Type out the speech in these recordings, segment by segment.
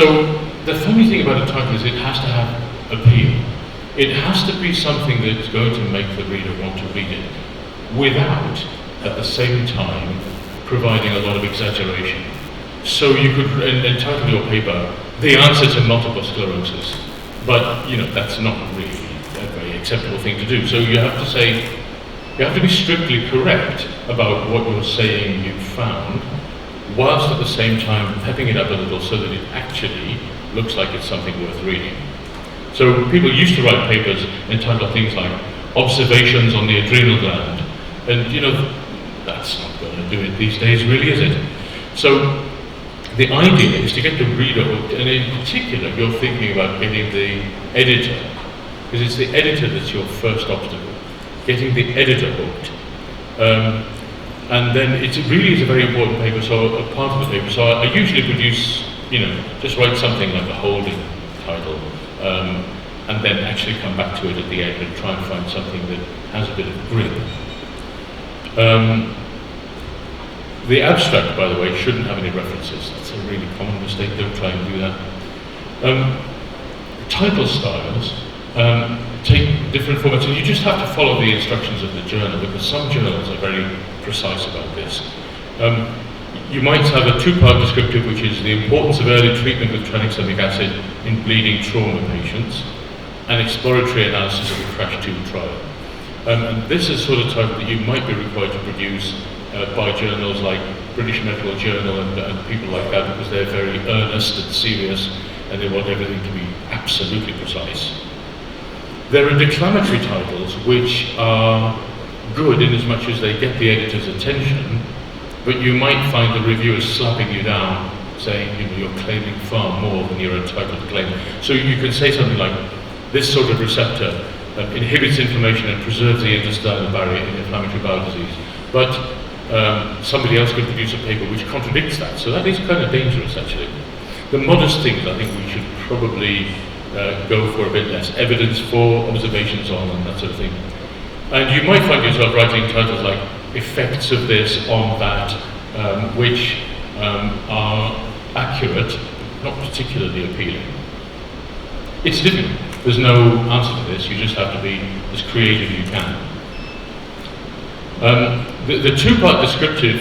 So the funny thing about a title is it has to have appeal. It has to be something that's going to make the reader want to read it, without, at the same time, providing a lot of exaggeration. So you could entitle your paper, "The Answer to Multiple Sclerosis," but that's not really a very acceptable thing to do. So you have to say, you have to be strictly correct about what you're saying you've found, whilst at the same time pepping it up a little so that it actually looks like it's something worth reading. So people used to write papers entitled things like "Observations on the Adrenal Gland," and that's not going to do it these days, really, is it? So the idea is to get the reader hooked, and in particular you're thinking about getting the editor, because it's the editor that's your first obstacle, getting the editor hooked. And then it really is a very important paper, so a part of the paper. So I usually produce, just write something like a holding title, and then actually come back to it at the end and try and find something that has a bit of grip. The abstract, by the way, shouldn't have any references. That's a really common mistake, don't try and do that. Title styles take different formats, and you just have to follow the instructions of the journal, because some journals are very precise about this. You might have a two-part descriptive, which is the importance of early treatment with tranexamic acid in bleeding trauma patients, and exploratory analysis of the CRASH 2 trial. And this is sort of title that you might be required to produce by journals like British Medical Journal and people like that, because they're very earnest and serious, and they want everything to be absolutely precise. There are declamatory titles which are good in as much as they get the editor's attention, but you might find the reviewers slapping you down, saying you're claiming far more than you're entitled to claim. So you can say something like, "This sort of receptor inhibits inflammation and preserves the intestinal barrier in inflammatory bowel disease." But somebody else could produce a paper which contradicts that, so that is kind of dangerous, actually. The modest things I think we should probably go for a bit less. Evidence for, observations on, and that sort of thing. And you might find yourself writing titles like "Effects of this on that," which are accurate, not particularly appealing. It's difficult. There's no answer to this. You just have to be as creative as you can. The two-part descriptive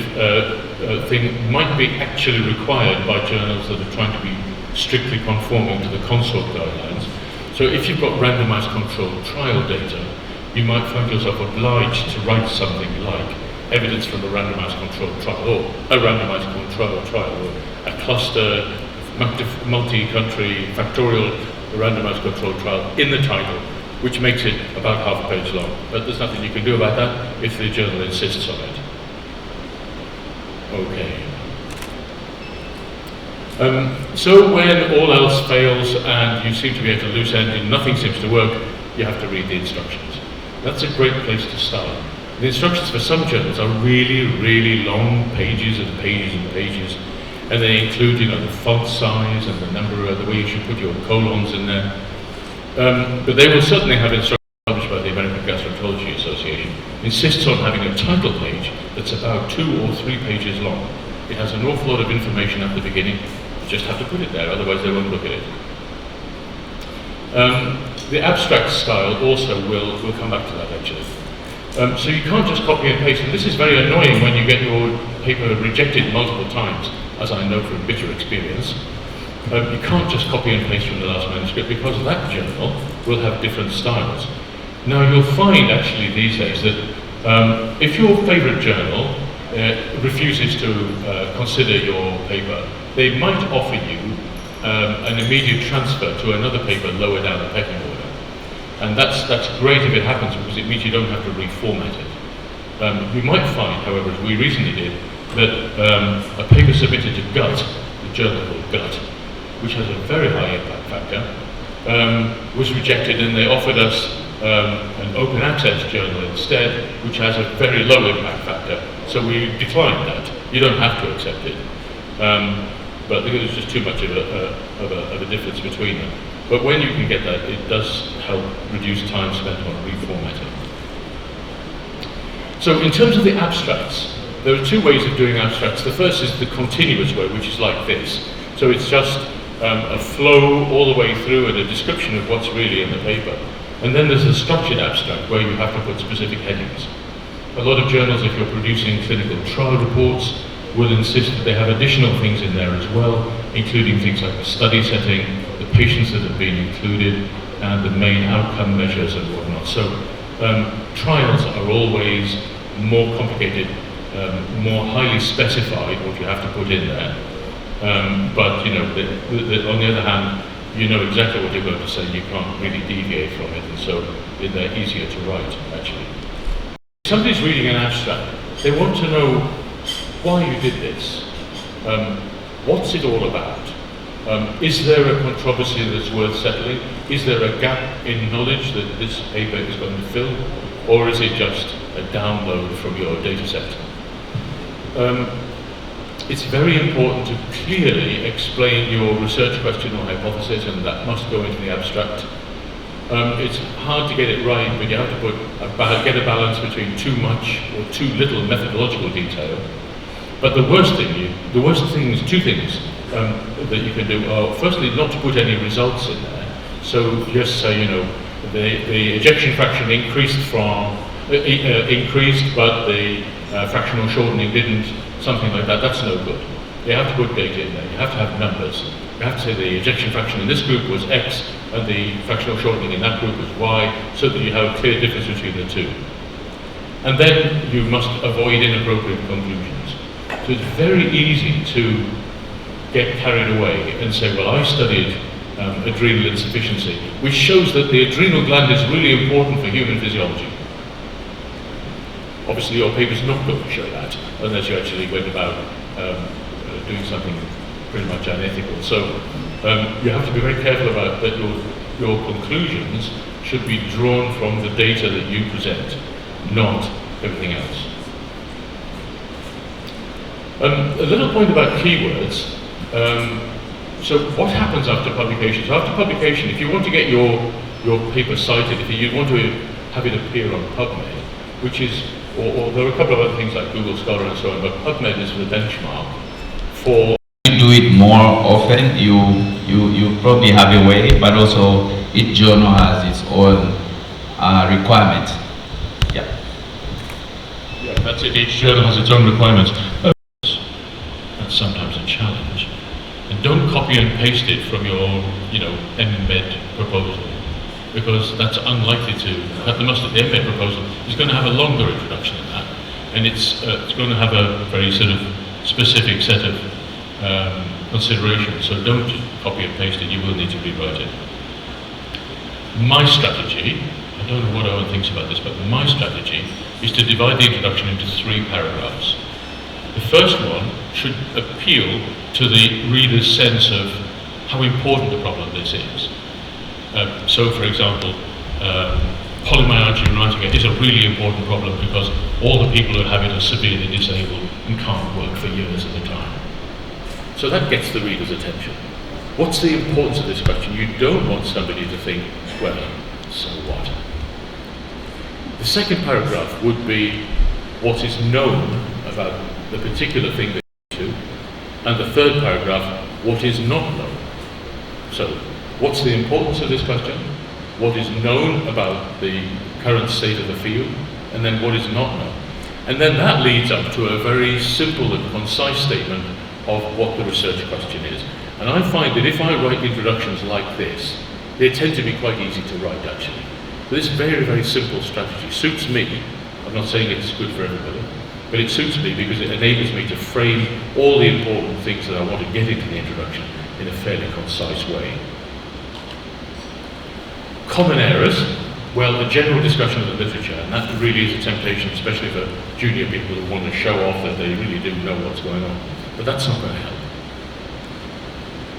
thing might be actually required by journals that are trying to be strictly conforming to the consort guidelines. So if you've got randomized controlled trial data, you might find yourself obliged to write something like "Evidence from a randomized controlled trial," or "A randomized controlled trial," or "A cluster multi-country factorial randomized controlled trial" in the title, which makes it about half a page long. But there's nothing you can do about that if the journal insists on it. Okay. So when all else fails and you seem to be at a loose end and nothing seems to work, you have to read the instructions. That's a great place to start. The instructions for some journals are really, really long, pages and pages and pages, and they include, the font size and the number, the way you should put your colons in there. But they will certainly have instructions published by the American Gastroenterology Association. It insists on having a title page that's about 2 or 3 pages long. It has an awful lot of information at the beginning. You just have to put it there, otherwise they won't look at it. The abstract style also will come back to that, actually. So you can't just copy and paste, and this is very annoying when you get your paper rejected multiple times, as I know from bitter experience. You can't just copy and paste from the last manuscript, because that journal will have different styles. Now you'll find actually these days that if your favourite journal refuses to consider your paper, they might offer you an immediate transfer to another paper lower down the pecking order. And that's great if it happens, because it means you don't have to reformat it. We might find, however, as we recently did, that a paper submitted to GUT, the journal called GUT, which has a very high impact factor, was rejected, and they offered us an open access journal instead, which has a very low impact factor. So we declined that. You don't have to accept it. But there was just too much of a difference between them. But when you can get that, it does help reduce time spent on reformatting. So in terms of the abstracts, there are 2 ways of doing abstracts. The first is the continuous way, which is like this. So it's just a flow all the way through and a description of what's really in the paper. And then there's the structured abstract where you have to put specific headings. A lot of journals, if you're producing clinical trial reports, will insist that they have additional things in there as well, including things like the study setting, the patients that have been included, and the main outcome measures and whatnot. So trials are always more complicated, more highly specified what you have to put in there. But you know, on the other hand, you know exactly what you're going to say. You can't really deviate from it, and so they're easier to write, actually. If somebody's reading an abstract, they want to know why you did this. What's it all about? Is there a controversy that's worth settling? Is there a gap in knowledge that this paper is going to fill? Or is it just a download from your data set? It's very important to clearly explain your research question or hypothesis, and that must go into the abstract. It's hard to get it right, but you have to get a balance between too much or too little methodological detail. But the worst thing is two things that you can do are, firstly, not to put any results in there. So just say, you know, the ejection fraction increased, but the fractional shortening didn't, something like that. That's no good. You have to put data in there. You have to have numbers. You have to say the ejection fraction in this group was X and the fractional shortening in that group was Y, so that you have a clear difference between the two. And then you must avoid inappropriate conclusions. So it's very easy to get carried away and say, well, I studied adrenal insufficiency, which shows that the adrenal gland is really important for human physiology. Obviously, your paper's not going to show that, unless you actually went about doing something pretty much unethical. So you have to be very careful about that. Your conclusions should be drawn from the data that you present, not everything else. A little point about keywords. So what happens after publication? So after publication, if you want to get your paper cited, if you want to have it appear on PubMed, which is, or there are a couple of other things like Google Scholar and so on, but PubMed is the benchmark for. You do it more often, you probably have a way, but also each journal has its own requirements. Yeah. Yeah, that's it. Each journal has its own requirements. That's sometimes a challenge. And don't copy and paste it from your, MMed proposal, because that's unlikely to cut the mustard. The MMed proposal is going to have a longer introduction than that, and it's going to have a very sort of specific set of considerations. So don't copy and paste it. You will need to rewrite it. My strategy, I don't know what Owen thinks about this, but my strategy is to divide the introduction into 3 paragraphs. The first one should appeal to the reader's sense of how important the problem this is. So, for example, polymyalgia rheumatica is a really important problem because all the people who have it are severely disabled and can't work for years at a time. So that gets the reader's attention. What's the importance of this question? You don't want somebody to think, well, so what? The second paragraph would be what is known about the particular thing that you do, and the third paragraph, what is not known. So, what's the importance of this question? What is known about the current state of the field, and then what is not known. And then that leads up to a very simple and concise statement of what the research question is. And I find that if I write introductions like this, they tend to be quite easy to write, actually. This very, very simple strategy suits me. I'm not saying it's good for everybody, but it suits me because it enables me to frame all the important things that I want to get into the introduction in a fairly concise way. Common errors, well, a general discussion of the literature, and that really is a temptation, especially for junior people who want to show off that they really do know what's going on. But that's not going to help.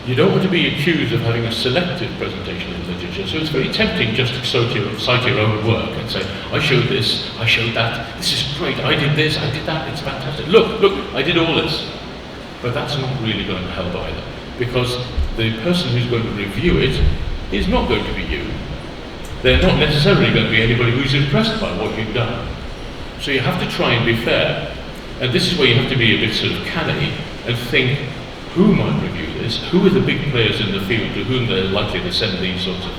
You don't want to be accused of having a selective presentation of literature, so it's very tempting just to cite your own work and say, I showed this, I showed that, this is great, I did this, I did that, it's fantastic, look, I did all this. But that's not really going to help either, because the person who's going to review it is not going to be you. They're not necessarily going to be anybody who's impressed by what you've done. So you have to try and be fair, and this is where you have to be a bit sort of canny and think, who might review this? is who are the big players in the field to whom they're likely to send these sorts of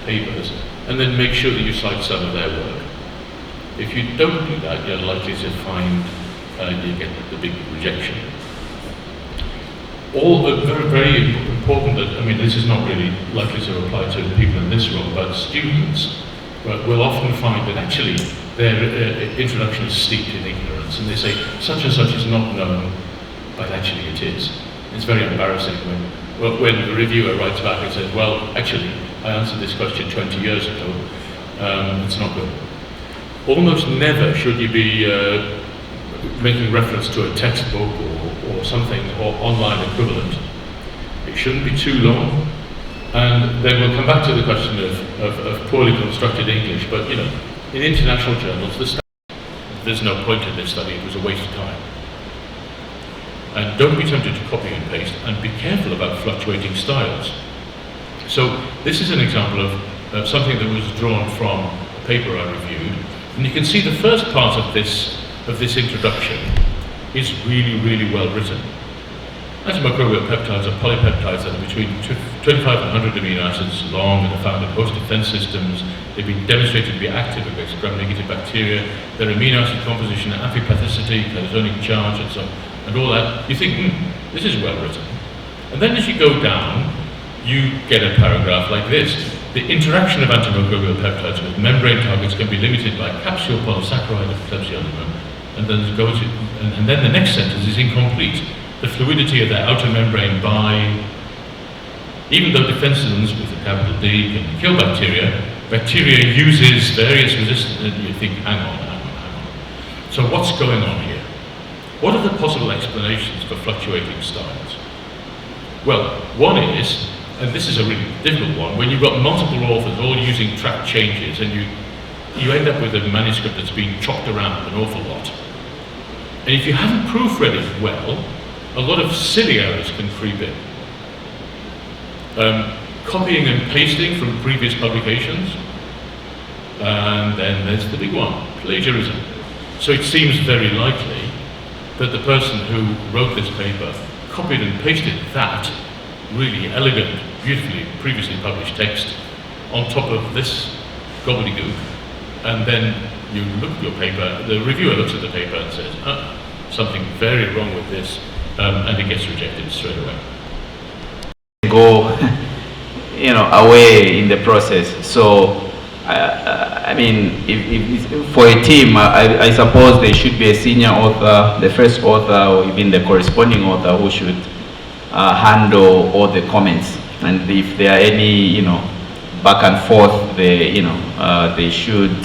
papers, and then make sure that you cite some of their work. If you don't do that, you're likely to find you get the big rejection. All very, very important that, I mean, this is not really likely to apply to people in this room, but students will often find that actually their introduction is steeped in ignorance, and they say such and such is not known, but actually it is. It's very embarrassing when the reviewer writes back and says, well, actually, I answered this question 20 years ago. It's not good. Almost never should you be making reference to a textbook or something, or online equivalent. It shouldn't be too long. And then we'll come back to the question of poorly constructed English, but you know, in international journals, there's no point in this study, it was a waste of time. And don't be tempted to copy and paste, and be careful about fluctuating styles. So this is an example of something that was drawn from a paper I reviewed, and you can see the first part of this introduction is really, really well written. Antimicrobial peptides are polypeptides that are between 25 and 100 amino acids long and are found in host defense systems. They've been demonstrated to be active against gram-negative bacteria. Their amino acid composition, amphipathicity, calisonic charge, and so on, and all that. You think, this is well written. And then as you go down, you get a paragraph like this. The interaction of antimicrobial peptides with membrane targets can be limited by capsule polysaccharide of Klebsiella. And then and then the next sentence is incomplete. The fluidity of their outer membrane even though defensins with a capital D can kill bacteria uses various resistance, and you think, hang on. So what's going on here? What are the possible explanations for fluctuating styles? Well, one is, and this is a really difficult one, when you've got multiple authors all using track changes, and you end up with a manuscript that's been chopped around an awful lot. And if you haven't proofread it well, a lot of silly errors can creep in. Copying and pasting from previous publications, and then there's the big one, plagiarism. So it seems very likely that the person who wrote this paper copied and pasted that really elegant, beautifully previously published text on top of this gobbledygook, and then you look at your paper, the reviewer looks at the paper and says, something very wrong with this, and it gets rejected straight away. Go, away in the process. So, I mean, if for a team, I suppose there should be a senior author, the first author, or even the corresponding author who should handle all the comments. And if there are any, back and forth, they should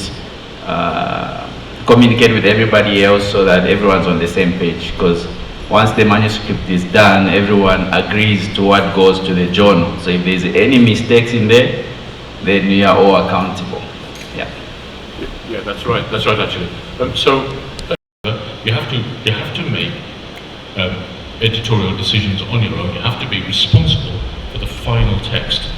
communicate with everybody else so that everyone's on the same page. Because once the manuscript is done, everyone agrees to what goes to the journal. So if there's any mistakes in there, then we are all accountable. Yeah, that's right actually. So you have to make editorial decisions on your own. You have to be responsible for the final text.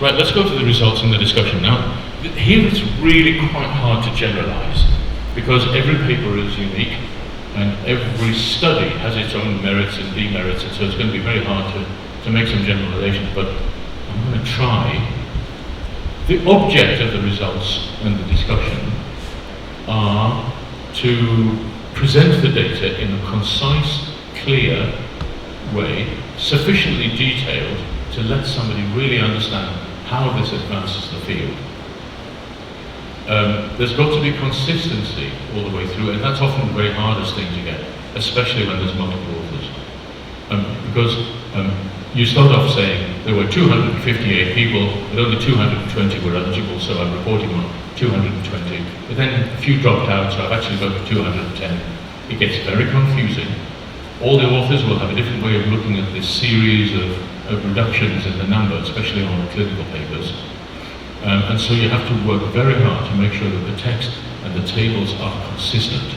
Right, let's go to the results in the discussion now. Here it's really quite hard to generalize, because every paper is unique and every study has its own merits and demerits, and so it's going to be very hard to make some generalizations, but I'm going to try. The object of the results and the discussion are to present the data in a concise, clear way, sufficiently detailed to let somebody really understand how this advances the field. There's got to be consistency all the way through, and that's often the very hardest thing to get, especially when there's multiple authors. Because you start off saying there were 258 people, but only 220 were eligible, so I'm reporting on 220. But then a few dropped out, so I've actually got 210. It gets very confusing. All the authors will have a different way of looking at this series of reductions in the number, especially on clinical papers. And so you have to work very hard to make sure that the text and the tables are consistent.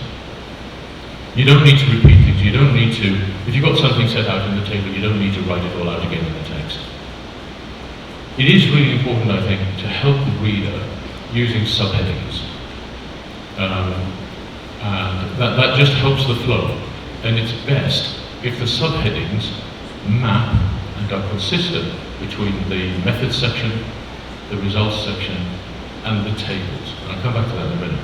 You don't need to repeat things, you don't need to, if you've got something set out in the table, you don't need to write it all out again in the text. It is really important, I think, to help the reader using subheadings. And that just helps the flow. And it's best if the subheadings map and are consistent between the methods section, the results section, and the tables. And I'll come back to that in a minute.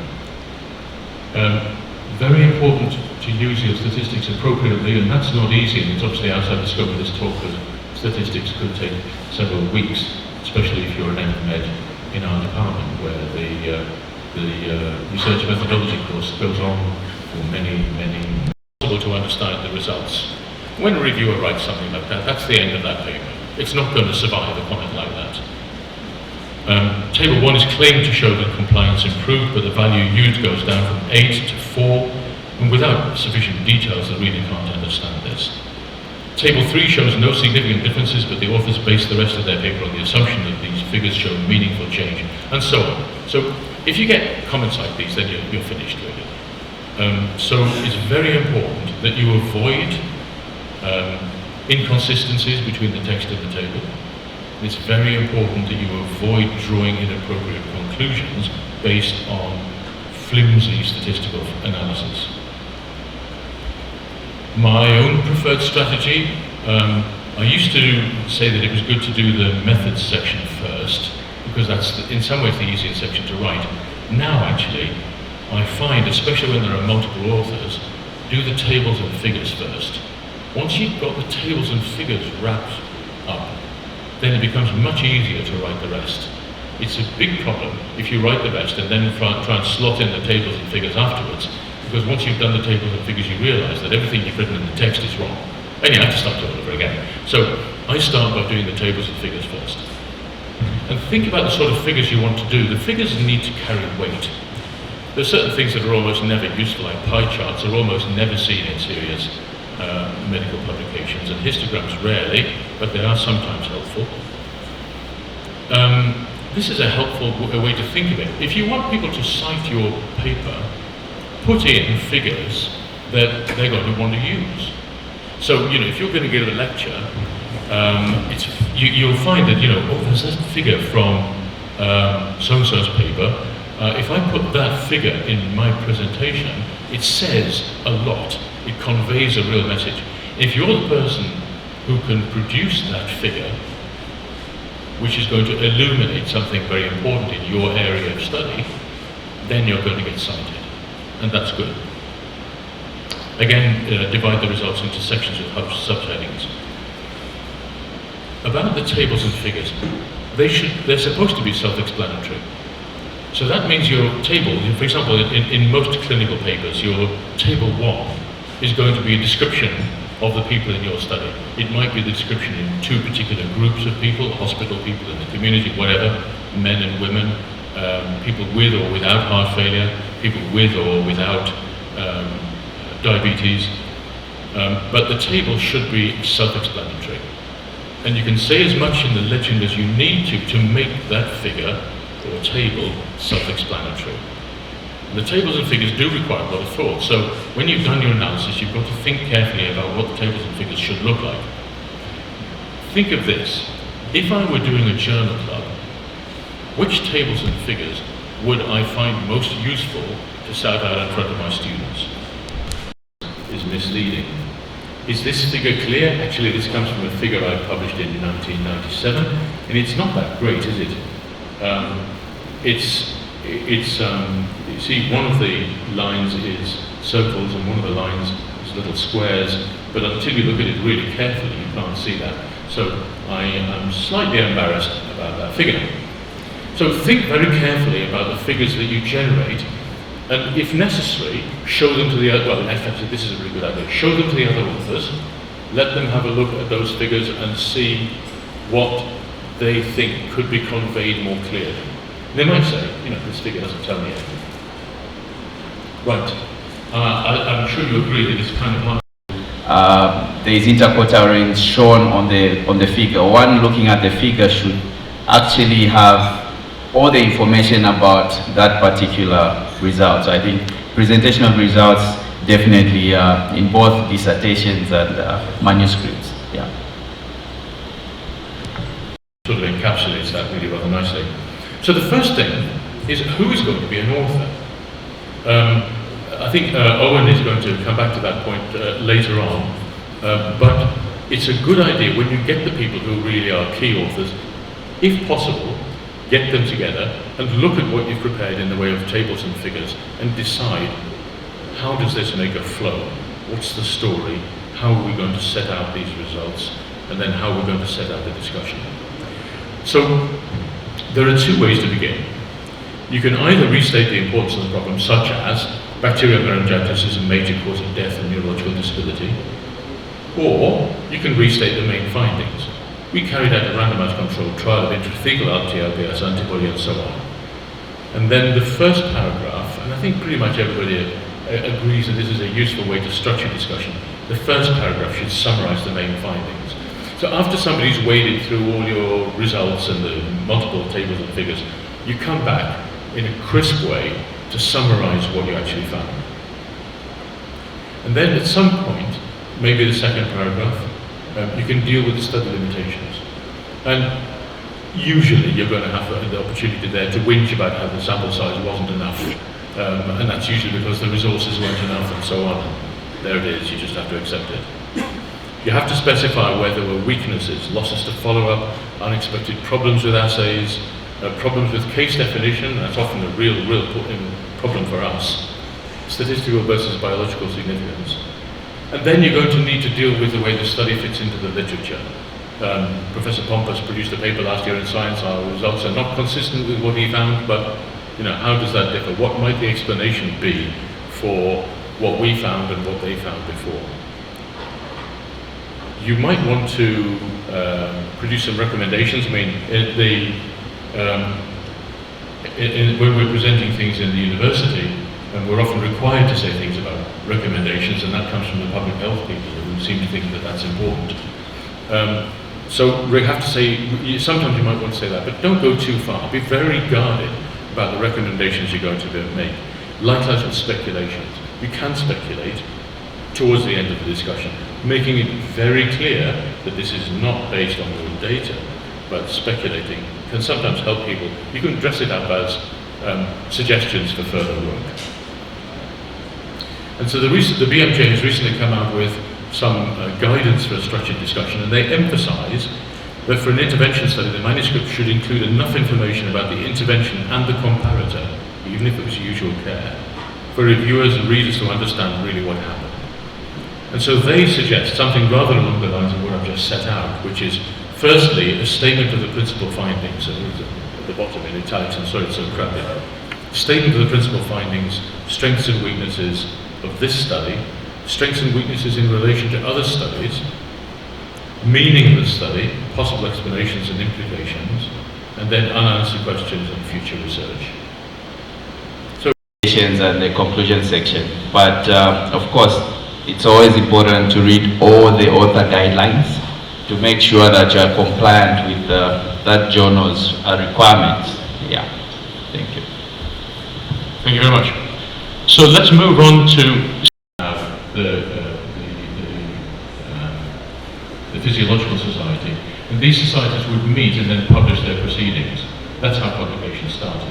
Very important to use your statistics appropriately, and that's not easy, and it's obviously outside the scope of this talk, because statistics could take several weeks, especially if you're an M.Med in our department, where the research methodology course goes on for many months. It's possible to understand the results. When a reviewer writes something like that, that's the end of that paper. It's not going to survive a comment like that. Table 1 is claimed to show that compliance improved, but the value used goes down from 8 to 4, and without sufficient details, the reader can't understand this. Table 3 shows no significant differences, but the authors base the rest of their paper on the assumption that these figures show meaningful change, and so on. So if you get comments like these, then you're finished with it. So it's very important that you avoid inconsistencies between the text and the table. It's very important that you avoid drawing inappropriate conclusions based on flimsy statistical analysis. My own preferred strategy, I used to say that it was good to do the methods section first, because that's in some ways the easiest section to write. Now actually, I find, especially when there are multiple authors, do the tables and figures first. Once you've got the tables and figures wrapped up, then it becomes much easier to write the rest. It's a big problem if you write the rest and then try and slot in the tables and figures afterwards, because once you've done the tables and figures, you realize that everything you've written in the text is wrong, and you have to start all over again. So I start by doing the tables and figures first. And think about the sort of figures you want to do. The figures need to carry weight. There are certain things that are almost never useful, like pie charts are almost never seen in serious medical publications, and histograms rarely, but they are sometimes helpful. This is a helpful way to think of it. If you want people to cite your paper, put in figures that they're going to want to use. So, if you're going to give a lecture, you'll find that, there's a figure from so-and-so's paper. If I put that figure in my presentation, it says a lot. It conveys a real message. If you're the person who can produce that figure, which is going to illuminate something very important in your area of study, then you're going to get cited. And that's good. Again, divide the results into sections with subheadings. About the tables and figures, they're supposed to be self-explanatory. So that means your table, for example, in most clinical papers, your table 1 is going to be a description of the people in your study. It might be the description in 2 particular groups of people, hospital people in the community, whatever, men and women, people with or without heart failure, people with or without diabetes. But the table should be self-explanatory. And you can say as much in the legend as you need to make that figure or table self-explanatory. The tables and figures do require a lot of thought, so when you've done your analysis, you've got to think carefully about what the tables and figures should look like. Think of this. If I were doing a journal club, which tables and figures would I find most useful to shout out in front of my students? Is misleading. Is this figure clear? Actually, this comes from a figure I published in 1997, and it's not that great, is it? You see, one of the lines is circles and one of the lines is little squares, but until you look at it really carefully, you can't see that. So I am slightly embarrassed about that figure. So think very carefully about the figures that you generate, and if necessary, show them to the other, well, actually this is a really good idea, show them to the other authors, let them have a look at those figures and see what they think could be conveyed more clearly. They might say, this figure doesn't tell me anything. Right. I'm sure you agree that it's kind of hard. There is interquartile range shown on the figure. One looking at the figure should actually have all the information about that particular result. So I think presentation of results definitely in both dissertations and manuscripts. Yeah. Sort of encapsulates that really rather nicely. So the first thing is, who is going to be an author? I think Owen is going to come back to that point later on. But it's a good idea when you get the people who really are key authors, if possible, get them together and look at what you've prepared in the way of tables and figures and decide, how does this make a flow? What's the story? How are we going to set out these results? And then how we're going to set out the discussion. So there are two ways to begin. You can either restate the importance of the problem, such as bacterial meningitis is a major cause of death and neurological disability, or you can restate the main findings. We carried out a randomized controlled trial of intrathecal anti-LBS antibody and so on. And then the first paragraph, and I think pretty much everybody agrees that this is a useful way to structure discussion, the first paragraph should summarize the main findings. So after somebody's waded through all your results and the multiple tables and figures, you come back in a crisp way to summarize what you actually found. And then at some point, maybe the second paragraph, you can deal with the study limitations. And usually you're going to have the opportunity there to whinge about how the sample size wasn't enough. And that's usually because the resources weren't enough and so on. There it is, you just have to accept it. You have to specify where there were weaknesses, losses to follow-up, unexpected problems with assays, problems with case definition, that's often a real problem for us, statistical versus biological significance. And then you're going to need to deal with the way the study fits into the literature. Professor Pompous produced a paper last year in Science. Our results are not consistent with what he found, but how does that differ? What might the explanation be for what we found and what they found before? You might want to produce some recommendations. I mean, when we're presenting things in the university, and we're often required to say things about recommendations, and that comes from the public health people who seem to think that that's important. So we have to say, sometimes you might want to say that, but don't go too far. Be very guarded about the recommendations you're going to make. Likewise with speculations. You can speculate towards the end of the discussion, making it very clear that this is not based on real data, but speculating can sometimes help people. You can dress it up as suggestions for further work. And so the BMJ has recently come out with some guidance for a structured discussion, and they emphasize that for an intervention study, the manuscript should include enough information about the intervention and the comparator, even if it was usual care, for reviewers and readers to understand really what happened. And so they suggest something rather along the lines of what I've just set out, which is, firstly, a statement of the principal findings, at the bottom in italics, I'm sorry it's so crowded. Statement of the principal findings, strengths and weaknesses of this study, strengths and weaknesses in relation to other studies, meaning of the study, possible explanations and implications, and then unanswered questions and future research. So, and the conclusion section. But of course, it's always important to read all the author guidelines to make sure that you are compliant with that journal's requirements. Yeah, thank you. Thank you very much. So let's move on to the Physiological Society. And these societies would meet and then publish their proceedings. That's how publication started.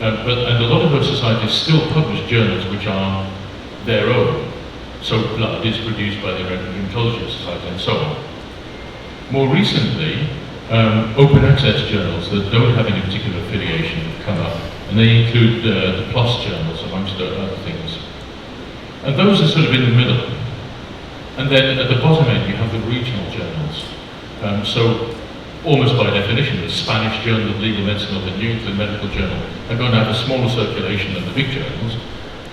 And a lot of those societies still publish journals which are their own. So blood is produced by the American Hematology Society and so on. More recently, open access journals that don't have any particular affiliation have come up, and they include the PLOS journals amongst other things. And those are sort of in the middle. And then at the bottom end you have the regional journals. So almost by definition, the Spanish Journal of Legal Medicine or the New England Medical Journal are going to have a smaller circulation than the big journals,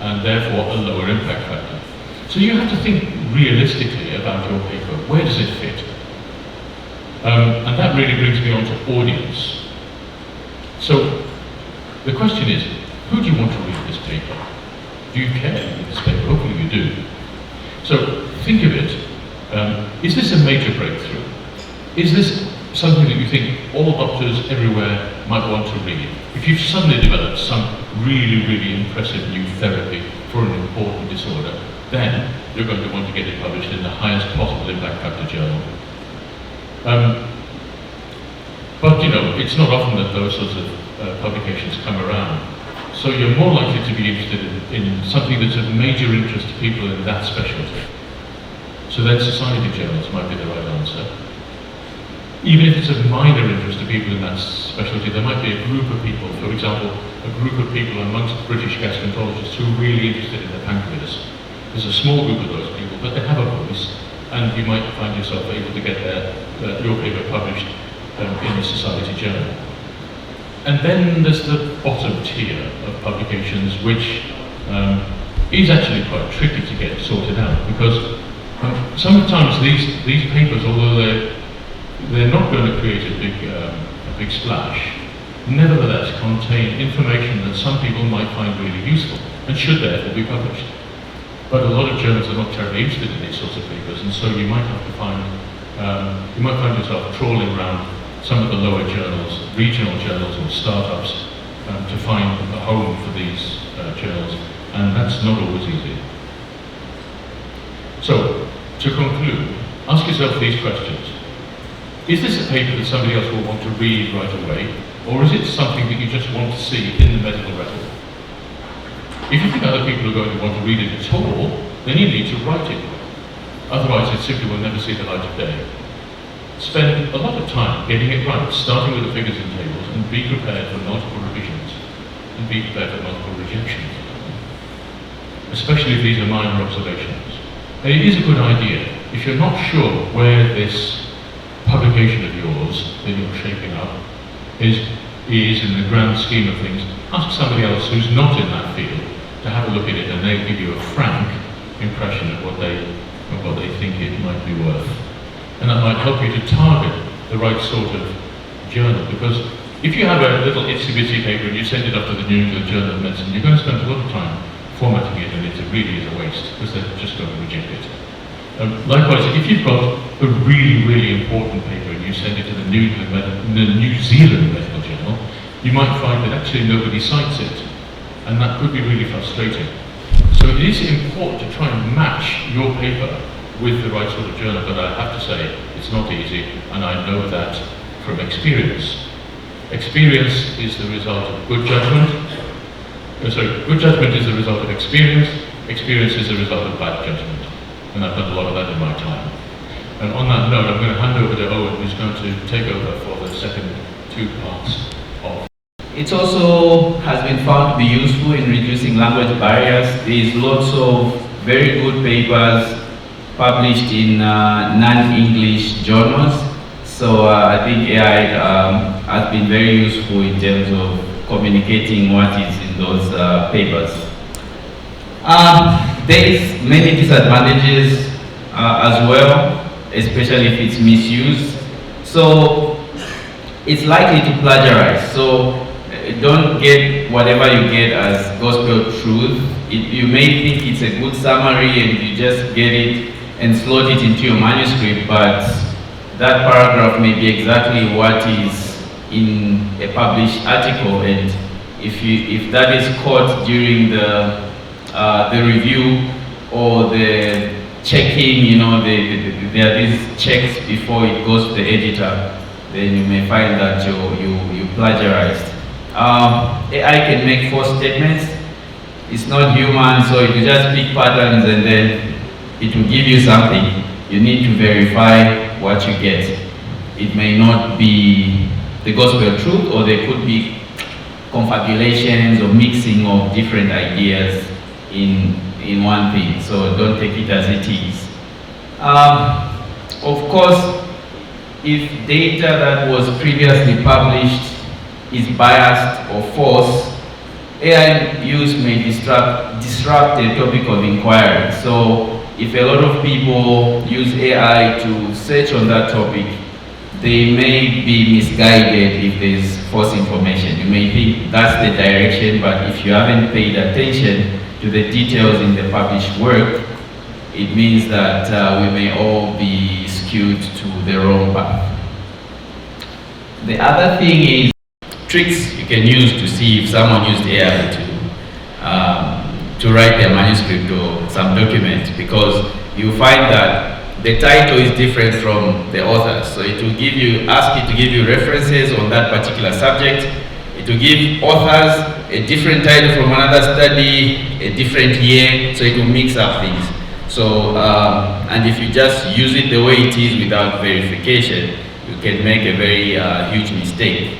and therefore a lower impact factor. So you have to think realistically about your paper. Where does it fit? And that really brings me on to audience. So the question is, who do you want to read this paper? Do you care to read this paper? Hopefully you do. So think of it. Is this a major breakthrough? Is this something that you think all doctors everywhere might want to read? If you've suddenly developed some really, really impressive new therapy for an important disorder, then you're going to want to get it published in the highest possible impact factor journal. But it's not often that those sorts of publications come around. So you're more likely to be interested in something that's of major interest to people in that specialty. So then society journals might be the right answer. Even if it's of minor interest to people in that specialty, there might be a group of people, for example, a group of people amongst British gastroenterologists who are really interested in the pancreas. There's a small group of those people, but they have a voice, and you might find yourself able to get your paper published in the society journal. And then there's the bottom tier of publications, which is actually quite tricky to get sorted out, because sometimes these papers, although they're not going to create a big splash, nevertheless contain information that some people might find really useful and should therefore be published. But a lot of journals are not terribly interested in these sorts of papers, and so you might have to find, you might find yourself trawling around some of the lower journals, regional journals or startups, to find a home for these journals, and that's not always easy. So, to conclude, ask yourself these questions. Is this a paper that somebody else will want to read right away, or is it something that you just want to see in the medical record? If you think other people are going to want to read it at all, then you need to write it. Otherwise, it simply will never see the light of day. Spend a lot of time getting it right, starting with the figures and tables, and be prepared for multiple revisions, and be prepared for multiple rejections. Especially if these are minor observations. And it is a good idea, if you're not sure where this publication of yours that you're shaping up is in the grand scheme of things, ask somebody else who's not in that field to have a look at it, and they'll give you a frank impression of what they think it might be worth. And that might help you to target the right sort of journal, because if you have a little itsy-bitsy paper and you send it up to the New England Journal of Medicine, you're going to spend a lot of time formatting it, and it really is a waste, because they're just going to reject it. Likewise, if you've got a really, really important paper and you send it to the New Zealand Medical Journal, you might find that actually nobody cites it, and that could be really frustrating. So it is important to try and match your paper with the right sort of journal, but I have to say, it's not easy, and I know that from experience. Experience is the result of good judgment. Good judgment is the result of experience. Experience is the result of bad judgment. And I've done a lot of that in my time. And on that note, I'm going to hand over to Owen, who's going to take over for the second two parts of. It also has been found to be useful in reducing language barriers. There's lots of very good papers published in non-English journals. So I think AI has been very useful in terms of communicating what is in those papers. There is many disadvantages as well, especially if it's misused. So it's likely to plagiarize. So don't get whatever you get as gospel truth. You may think it's a good summary and you just get it and slot it into your manuscript, but that paragraph may be exactly what is in a published article, and if that is caught during the review or the checking, there are these checks before it goes to the editor, then you may find that you plagiarized. AI can make false statements. It's not human, so it will just pick patterns and then it will give you something. You need to verify what you get. It may not be the gospel truth, or there could be confabulations or mixing of different ideas in one thing, so don't take it as it is. Of course, if data that was previously published is biased or false, AI use may disrupt the topic of inquiry. So if a lot of people use AI to search on that topic, they may be misguided if there's false information. You may think that's the direction, but if you haven't paid attention to the details in the published work, it means that we may all be skewed to the wrong path. The other thing is tricks you can use to see if someone used AI to write their manuscript or some document, because you find that the title is different from the author. So it will ask it to give you references on that particular subject. It will give authors a different title from another study, a different year, so it will mix up things. So, and if you just use it the way it is without verification, you can make a very huge mistake.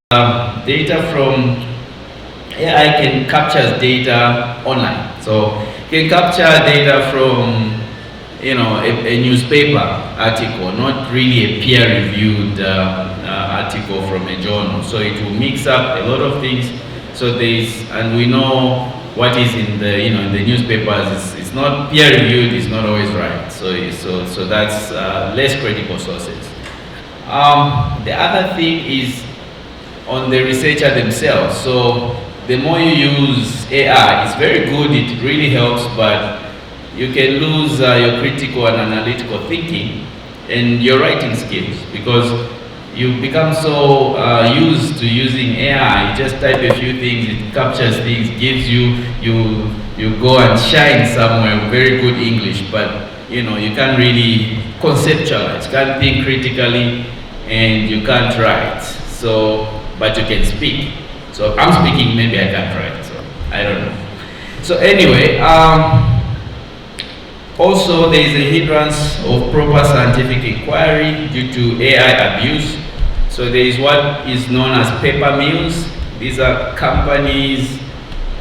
Data from AI can capture data online. So you can capture data from, you know, a newspaper article, not really a peer-reviewed article from a journal. So it will mix up a lot of things. So and we know what is in the, you know, in the newspapers. It's not peer-reviewed. It's not always right. So that's less credible sources. The other thing is on the researcher themselves. So the more you use AI, it's very good. It really helps, but you can lose your critical and analytical thinking and your writing skills, because you become so used to using AI. You just type a few things, it captures things, gives you go and shine somewhere, very good English, but you know, you can't really conceptualize, can't think critically, and you can't write. So, but you can speak. So I'm speaking, maybe I can't write, so I don't know. So anyway, also, there is a hindrance of proper scientific inquiry due to AI abuse. So there is what is known as paper mills. These are companies,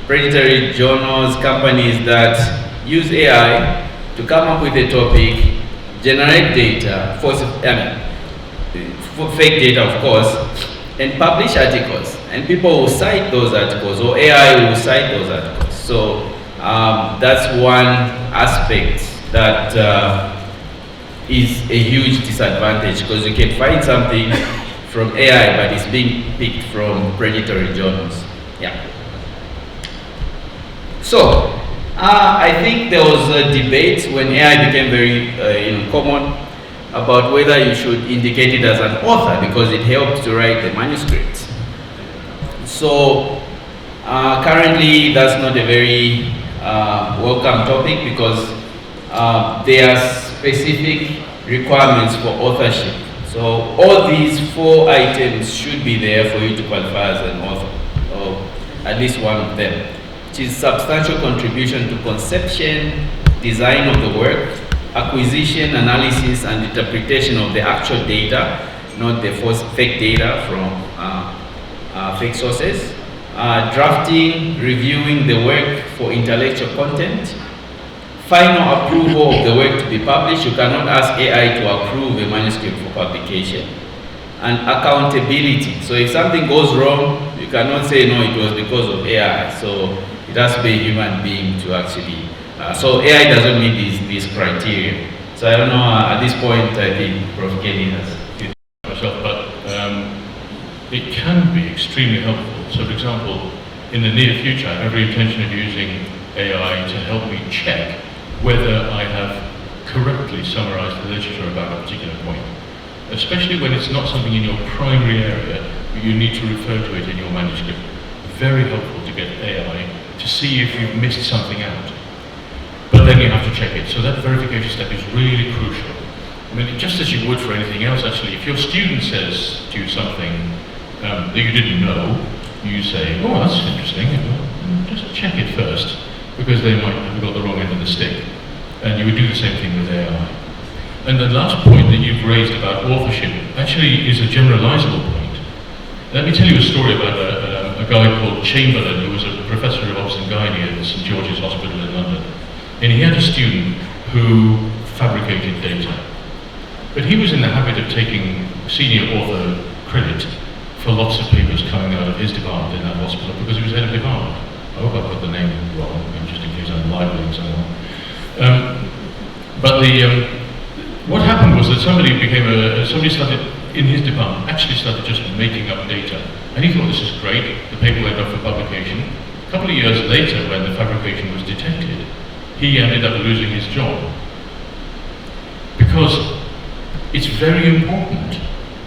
predatory journals, companies that use AI to come up with a topic, generate data, fake data of course, and publish articles. And people will cite those articles, or AI will cite those articles. So that's one aspect that is a huge disadvantage, because you can find something from AI, but it's being picked from predatory journals. Yeah. So I think there was a debate when AI became very common about whether you should indicate it as an author, because it helped to write the manuscripts. So currently that's not a very welcome topic, because there are specific requirements for authorship. So all these 4 items should be there for you to qualify as an author, or at least one of them, which is substantial contribution to conception, design of the work, acquisition, analysis, and interpretation of the actual data, not the fake data from fake sources, drafting, reviewing the work for intellectual content, final approval of the work to be published. You cannot ask AI to approve a manuscript for publication. And accountability. So if something goes wrong, you cannot say, no, it was because of AI. So it has to be a human being to actually. So AI doesn't meet these criteria. So I don't know, at this point, I think Prof. Kelly has myself, but it can be extremely helpful. So for example, in the near future, I have every intention of using AI to help me check whether I have correctly summarized the literature about a particular point, especially when it's not something in your primary area, but you need to refer to it in your manuscript. Very helpful to get AI to see if you've missed something out. But then you have to check it. So that verification step is really crucial. I mean, just as you would for anything else, actually, if your student says to you something that you didn't know, you say, oh, that's interesting, just check it first, because they might have got the wrong end of the stick. And you would do the same thing with AI. And the last point that you've raised about authorship actually is a generalizable point. Let me tell you a story about a guy called Chamberlain, who was a professor of obs and gynae at St George's Hospital in London. And he had a student who fabricated data. But he was in the habit of taking senior author credit for lots of papers coming out of his department in that hospital, because he was head of department. I hope I got the name wrong, just in case I'm libeling someone. What happened was that somebody started in his department, actually started just making up data. And he thought, this is great, the paper went up for publication. A couple of years later, when the fabrication was detected, he ended up losing his job. Because it's very important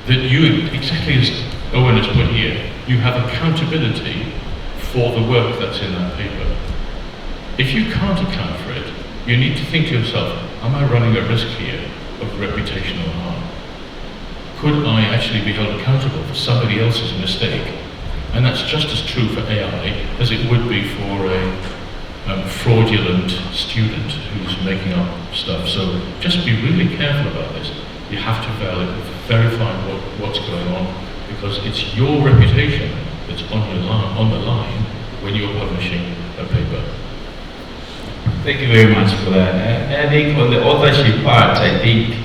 that you, exactly as Owen has put here, you have accountability for the work that's in that paper. If you can't account for it, you need to think to yourself, am I running a risk here of reputational harm? Could I actually be held accountable for somebody else's mistake? And that's just as true for AI as it would be for fraudulent student who's making up stuff. So just be really careful about this. You have to verify what's going on, because it's your reputation that's on the line when you're publishing a paper. Thank you very much for that. I think on the authorship part, I think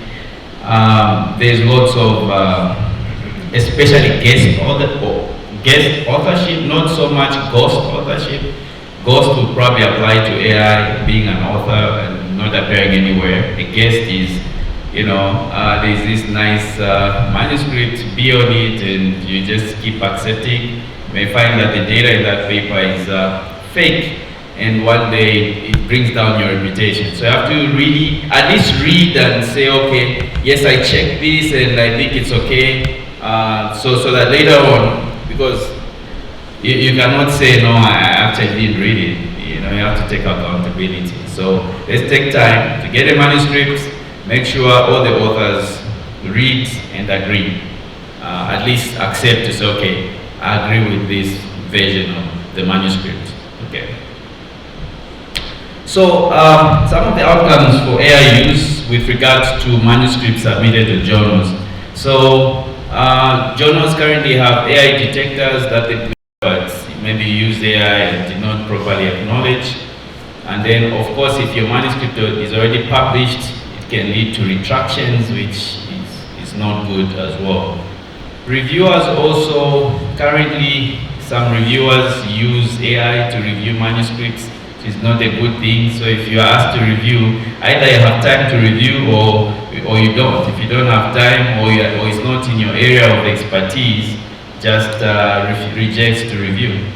there's lots of, especially guest authorship, not so much ghost authorship. Ghost would probably apply to AI, being an author and not appearing anywhere. A guest is, there's this nice manuscript, be on it, and you just keep accepting. You may find that the data in that paper is fake, and one day it brings down your reputation. So you have to really, at least read and say, okay, yes, I checked this and I think it's okay. So that later on, because you cannot say, no, I actually didn't read it. You have to take accountability. So let's take time to get a manuscript, make sure all the authors read and agree. At least accept to say, okay, I agree with this version of the manuscript. Okay. So some of the outcomes for AI use with regards to manuscripts submitted to journals. So journals currently have AI detectors that they but maybe use AI and did not properly acknowledge. And then of course if your manuscript is already published, it can lead to retractions, which is not good as well. Reviewers also, currently some reviewers use AI to review manuscripts. It's not a good thing. So if you are asked to review, either you have time to review or you don't. If you don't have time or it's not in your area of expertise, just reject to review.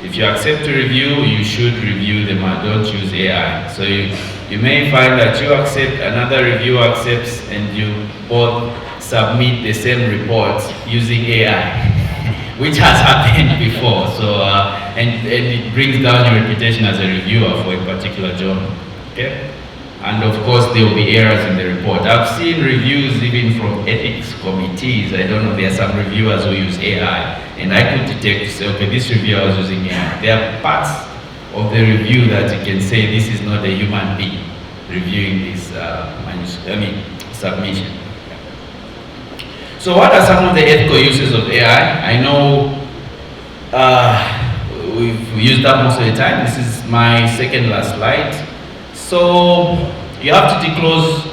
If you accept to review, you should review them and don't use AI. So you may find that you accept, another reviewer accepts, and you both submit the same report using AI. Which has happened before, so and it brings down your reputation as a reviewer for a particular journal. Okay, and of course there will be errors in the report. I've seen reviews even from ethics committees. I don't know, there are some reviewers who use AI, and I could detect to say, okay, this reviewer was using AI. There are parts of the review that you can say this is not a human being reviewing this submission. So what are some of the ethical uses of AI? I know we've used that most of the time. This is my second last slide. So you have to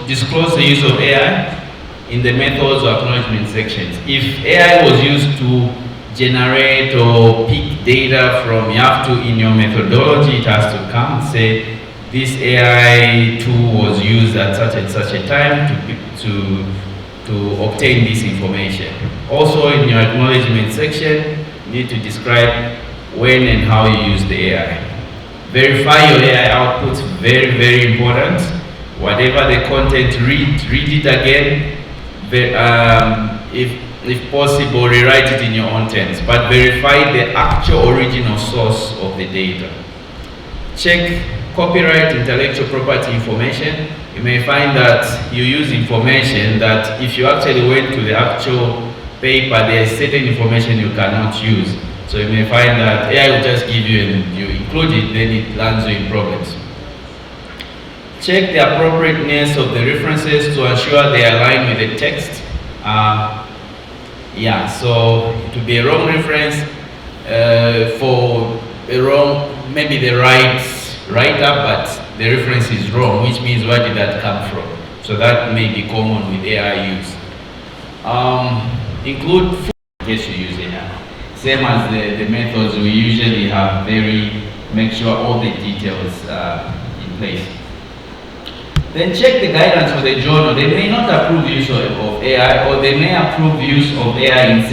disclose the use of AI in the methods or acknowledgement sections. If AI was used to generate or pick data from, you have to, in your methodology, it has to come and say, this AI tool was used at such and such a time to obtain this information. Also in your acknowledgement section, you need to describe when and how you use the AI. Verify your AI outputs, very, very important. Whatever the content, read it again. If possible, rewrite it in your own terms, but verify the actual original source of the data. Check copyright, intellectual property information. You may find that you use information that if you actually went to the actual paper, there is certain information you cannot use. So you may find that AI will just give you and you include it, then it lands you in problems. Check the appropriateness of the references to ensure they align with the text. So to be a wrong reference for a wrong, maybe the right write-up, but the reference is wrong, which means where did that come from? So that may be common with AI use. Include full in case you use AI. Same as the methods, we usually have make sure all the details are in place. Then check the guidance for the journal. They may not approve use of AI, or they may approve use of AI in